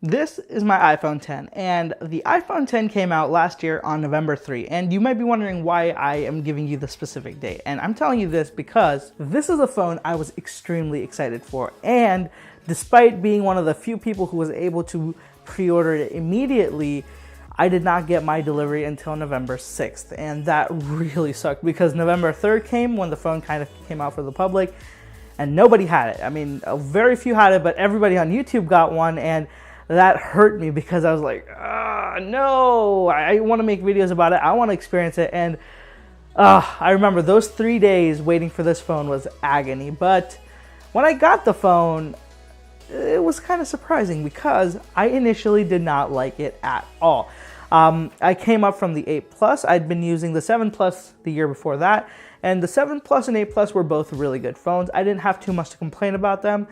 This is my iPhone 10, and the iPhone 10 came out last year on November 3, and you might be wondering why I am giving you the specific date. And I'm telling you this because this is a phone I was extremely excited for, and despite being one of the few people who was able to pre-order it immediately, I did not get my delivery until November 6th, and that really sucked because November 3rd came when the phone kind of came out for the public, and nobody had it. I mean, very few had it, but everybody on YouTube got one, and that hurt me because I was like, no, I want to make videos about it. I want to experience it. And I remember those 3 days waiting for this phone was agony. But when I got the phone, it was kind of surprising because I initially did not like it at all. I came up from the 8 Plus. I'd been using the 7 Plus the year before that. And the 7 Plus and 8 Plus were both really good phones. I didn't have too much to complain about them.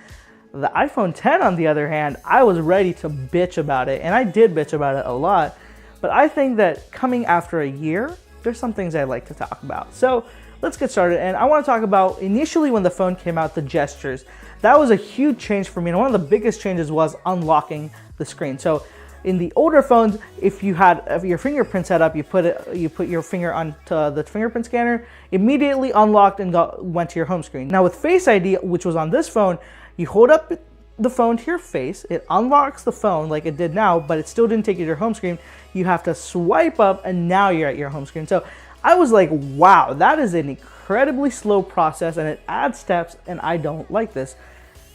The iPhone 10, on the other hand, I was ready to bitch about it, and I did bitch about it a lot, but I think that coming after a year, there's some things I'd like to talk about. So let's get started, and I want to talk about initially when the phone came out, the gestures. That was a huge change for me, and one of the biggest changes was unlocking the screen. So in the older phones, if you had your fingerprint set up, you put your finger onto the fingerprint scanner, immediately unlocked and went to your home screen. Now with Face ID, which was on this phone, you hold up the phone to your face, it unlocks the phone like it did now, but it still didn't take you to your home screen. You have to swipe up and now you're at your home screen. So I was like, wow, that is an incredibly slow process and it adds steps and I don't like this.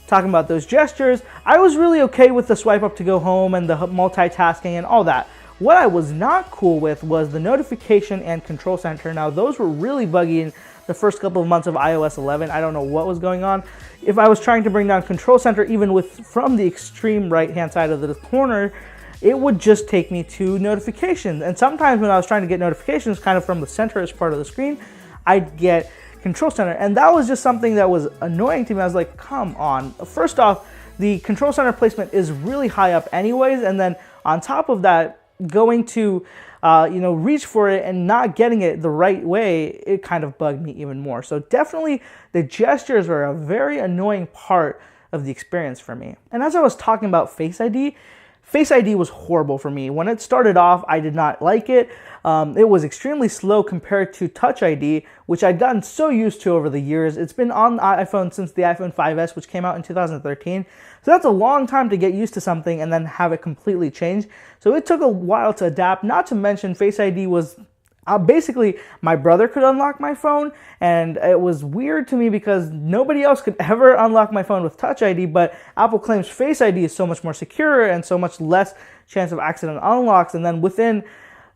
Talking about those gestures, I was really okay with the swipe up to go home and the multitasking and all that. What I was not cool with was the notification and control center. Now those were really buggy in the first couple of months of iOS 11. I don't know what was going on. If I was trying to bring down control center even from the extreme right hand side of the corner, it would just take me to notifications. And sometimes when I was trying to get notifications kind of from the centerist part of the screen, I'd get control center. And that was just something that was annoying to me. I was like, come on. First off, the control center placement is really high up anyways. And then on top of that, going to reach for it and not getting it the right way, it kind of bugged me even more. So definitely the gestures were a very annoying part of the experience for me. And as I was talking about Face ID was horrible for me. When it started off, I did not like it. It was extremely slow compared to Touch ID, which I'd gotten so used to over the years. It's been on the iPhone since the iPhone 5S, which came out in 2013. So that's a long time to get used to something and then have it completely change. So it took a while to adapt, not to mention Face ID was basically my brother could unlock my phone, and it was weird to me because nobody else could ever unlock my phone with Touch ID, but Apple claims Face ID is so much more secure and so much less chance of accident unlocks. And then within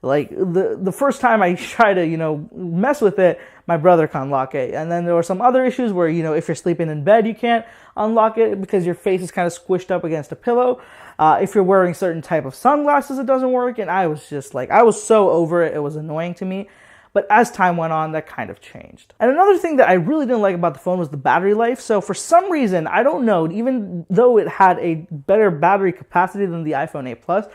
like the first time I try to, mess with it, my brother can unlock it. And then there were some other issues where, if you're sleeping in bed, you can't unlock it because your face is kind of squished up against a pillow. If you're wearing certain type of sunglasses, it doesn't work. And I was just like, I was so over it. It was annoying to me. But as time went on, that kind of changed. And another thing that I really didn't like about the phone was the battery life. So for some reason, I don't know, even though it had a better battery capacity than the iPhone 8 Plus,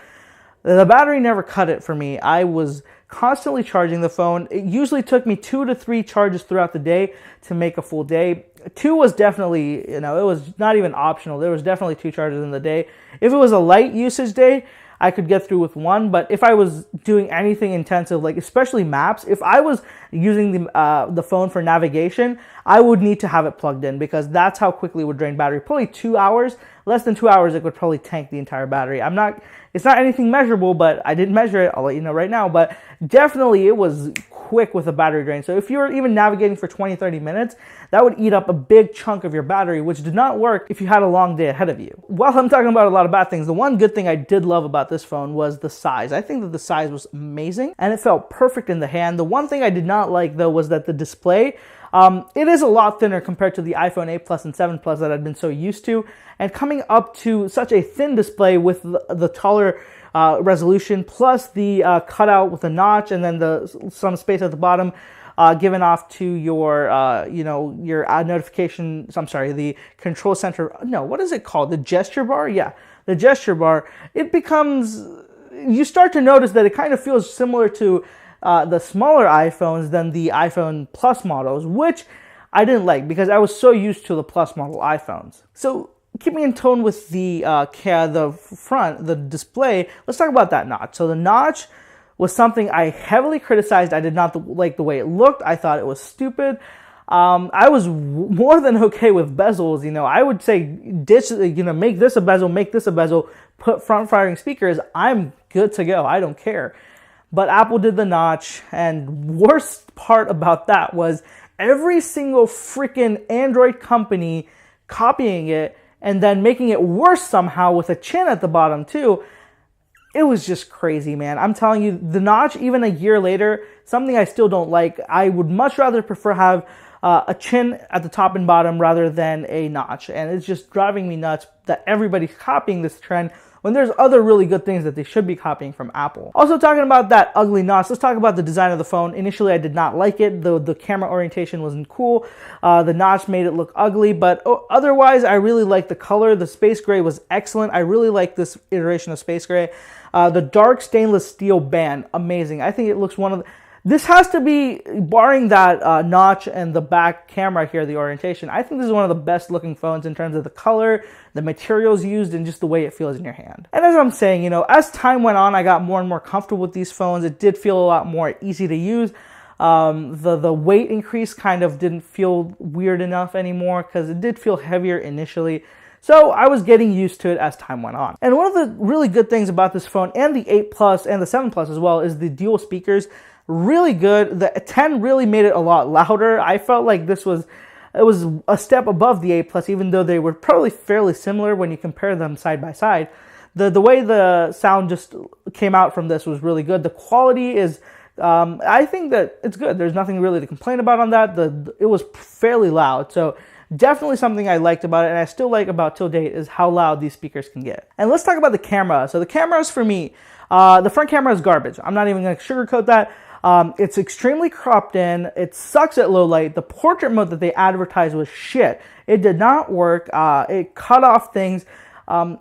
the battery never cut it for me. I was constantly charging the phone. It usually took me 2 to 3 charges throughout the day to make a full day. 2 was definitely, it was not even optional. There was definitely 2 charges in the day. If it was a light usage day, I could get through with 1, but if I was doing anything intensive, like especially maps, if I was using the phone for navigation, I would need to have it plugged in because that's how quickly it would drain battery. Probably 2 hours, less than 2 hours, it would probably tank the entire battery. It's not anything measurable, but I didn't measure it. I'll let you know right now, but definitely it was quick with a battery drain. So if you were even navigating for 20-30 minutes, that would eat up a big chunk of your battery, which did not work if you had a long day ahead of you. While I'm talking about a lot of bad things, the one good thing I did love about this phone was the size. I think that the size was amazing and it felt perfect in the hand. The one thing I did not like though was that the display, it is a lot thinner compared to the iPhone 8 Plus and 7 Plus that I've been so used to. And coming up to such a thin display with the taller resolution, plus the cutout with a notch, and then some space at the bottom given off to your notifications. I'm sorry, the control center. No, what is it called? The gesture bar? Yeah, the gesture bar. It becomes. You start to notice that it kind of feels similar to the smaller iPhones than the iPhone Plus models, which I didn't like because I was so used to the Plus model iPhones. So keeping in tone with the front, the display, let's talk about that notch. So the notch was something I heavily criticized. I did not like the way it looked. I thought it was stupid. I was more than okay with bezels. I would say ditch, make this a bezel, make this a bezel, put front-firing speakers. I'm good to go. I don't care. But Apple did the notch, and worst part about that was every single freaking Android company copying it and then making it worse somehow with a chin at the bottom too. It was just crazy, man. I'm telling you, the notch, even a year later, something I still don't like. I would much rather prefer have a chin at the top and bottom rather than a notch. And it's just driving me nuts that everybody's copying this trend when there's other really good things that they should be copying from Apple. Also, talking about that ugly notch, let's talk about the design of the phone. Initially, I did not like it. The camera orientation wasn't cool. The notch made it look ugly, but otherwise, I really like the color. The space gray was excellent. I really like this iteration of space gray. The dark stainless steel band, amazing. I think it looks one of the... This has to be, barring that notch and the back camera here, the orientation, I think this is one of the best looking phones in terms of the color, the materials used, and just the way it feels in your hand. And as I'm saying, as time went on, I got more and more comfortable with these phones. It did feel a lot more easy to use. The weight increase kind of didn't feel weird enough anymore because it did feel heavier initially. So I was getting used to it as time went on. And one of the really good things about this phone, and the 8 Plus and the 7 Plus as well, is the dual speakers. Really good. The 10 really made it a lot louder. I felt like it was a step above the 8 Plus, even though they were probably fairly similar when you compare them side by side. The way the sound just came out from this was really good. The quality is, I think that it's good. There's nothing really to complain about on that. It was fairly loud, so definitely something I liked about it, and I still like about till date is how loud these speakers can get. And let's talk about the camera. So the cameras for me, the front camera is garbage. I'm not even going to sugarcoat that. It's extremely cropped in. It sucks at low light. The portrait mode that they advertised was shit. It did not work. It cut off things.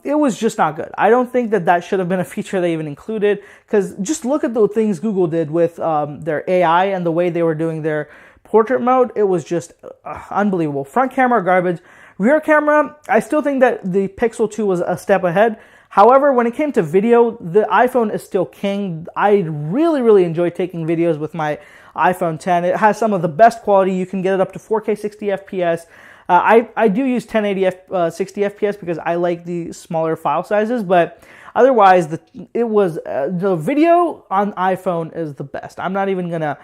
It was just not good. I don't think that should have been a feature they even included, because just look at the things Google did with their AI and the way they were doing their portrait mode. It was just unbelievable. Front camera, garbage. Rear camera, I still think that the Pixel 2 was a step ahead. However, when it came to video, the iPhone is still king. I really, really enjoy taking videos with my iPhone 10. It has some of the best quality. You can get it up to 4K 60 FPS. I do use 1080 60 FPS because I like the smaller file sizes, but otherwise, the video on iPhone is the best. I'm not even gonna...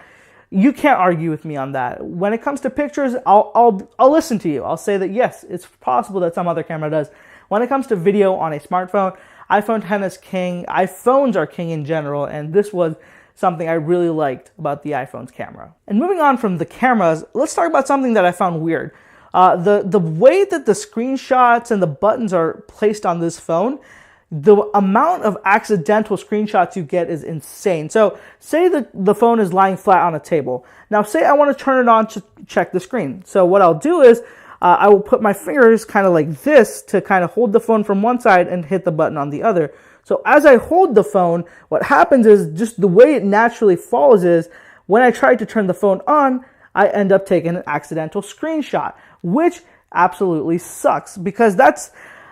You can't argue with me on that. When it comes to pictures, I'll listen to you. I'll say that yes, it's possible that some other camera does. When it comes to video on a smartphone, iPhone 10 is king. iPhones are king in general, and this was something I really liked about the iPhone's camera. And moving on from the cameras, let's talk about something that I found weird. The way that the screenshots and the buttons are placed on this phone, the amount of accidental screenshots you get is insane. So say that the phone is lying flat on a table. Now say I want to turn it on to check the screen. So what I'll do is I will put my fingers kind of like this to kind of hold the phone from one side and hit the button on the other. So as I hold the phone, what happens is just the way it naturally falls is when I try to turn the phone on, I end up taking an accidental screenshot, which absolutely sucks because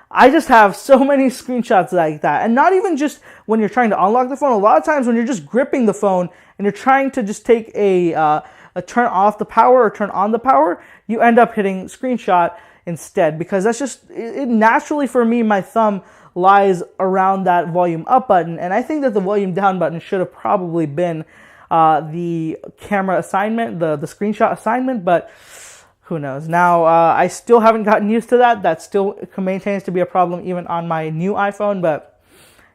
I just have so many screenshots like that. And not even just when you're trying to unlock the phone. A lot of times when you're just gripping the phone and you're trying to just take a turn off the power or turn on the power, you end up hitting screenshot instead, because that's just, it naturally for me, my thumb lies around that volume up button. And I think that the volume down button should have probably been the camera assignment, the screenshot assignment, but who knows? Now, I still haven't gotten used to that. That still maintains to be a problem even on my new iPhone, but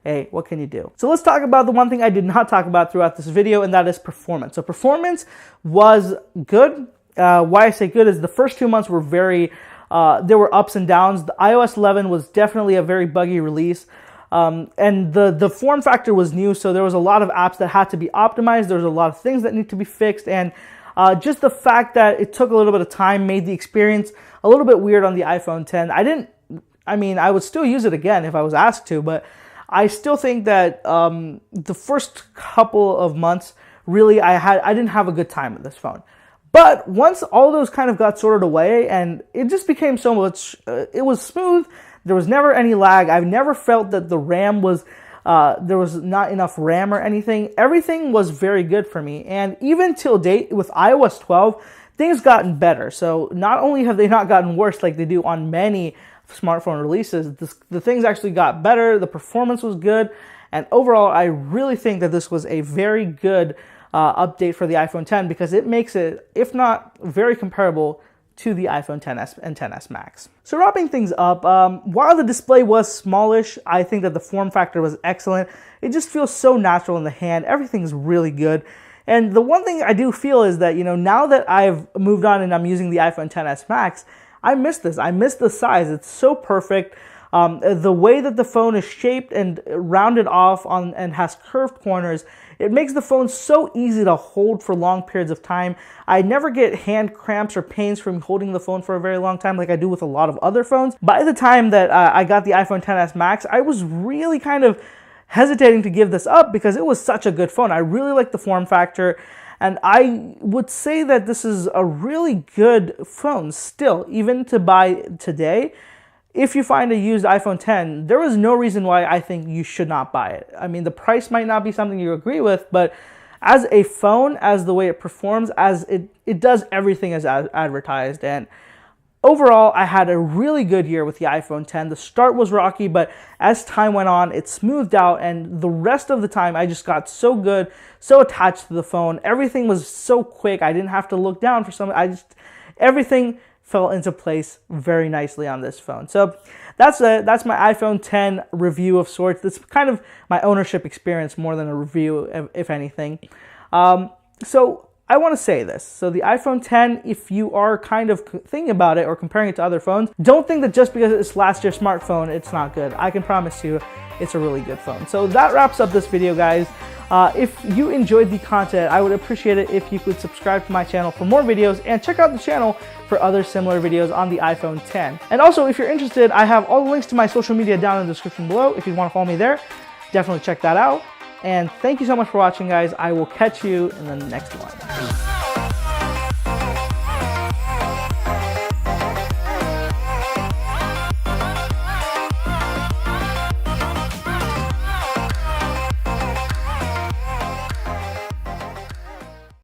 hey, what can you do? So let's talk about the one thing I did not talk about throughout this video, and that is performance. So performance was good. Why I say good is the first 2 months were very, there were ups and downs. The iOS 11 was definitely a very buggy release. And the form factor was new, so there was a lot of apps that had to be optimized. There was a lot of things that need to be fixed, and just the fact that it took a little bit of time made the experience a little bit weird on the iPhone 10. I would still use it again if I was asked to, but I still think that the first couple of months, really, I didn't have a good time with this phone. But once all those kind of got sorted away and it just became so much, it was smooth, There was never any lag. I've never felt that the RAM was, there was not enough RAM or anything. Everything was very good for me. And even till date with iOS 12, things gotten better. So not only have they not gotten worse like they do on many smartphone releases, the things actually got better. The performance was good. And overall, I really think that this was a very good update for the iPhone 10 because it makes it, if not very comparable, to the iPhone XS and XS Max. So wrapping things up, while the display was smallish, I think that the form factor was excellent. It just feels so natural in the hand. Everything's really good. And the one thing I do feel is that, now that I've moved on and I'm using the iPhone XS Max, I miss this. I miss the size. It's so perfect. The way that the phone is shaped and rounded off and has curved corners, it makes the phone so easy to hold for long periods of time. I never get hand cramps or pains from holding the phone for a very long time like I do with a lot of other phones. By the time that I got the iPhone XS Max, I was really kind of hesitating to give this up because it was such a good phone. I really like the form factor. And I would say that this is a really good phone still, even to buy today. If you find a used iPhone 10, there is no reason why I think you should not buy it. I mean, the price might not be something you agree with, but as a phone, as the way it performs, as it does everything as advertised. And overall, I had a really good year with the iPhone 10. The start was rocky, but as time went on, it smoothed out. And the rest of the time, I just got so good, so attached to the phone. Everything was so quick. I didn't have to look down for something. Everything fell into place very nicely on this phone. So that's my iPhone 10 review of sorts. It's kind of my ownership experience more than a review, if anything. So I want to say this. So the iPhone 10, if you are kind of thinking about it or comparing it to other phones, don't think that just because it's last year's smartphone, it's not good. I can promise you it's a really good phone. So that wraps up this video, guys. If you enjoyed the content, I would appreciate it if you could subscribe to my channel for more videos and check out the channel for other similar videos on the iPhone 10. And also, if you're interested, I have all the links to my social media down in the description below. If you want to follow me there, definitely check that out. And thank you so much for watching, guys. I will catch you in the next one.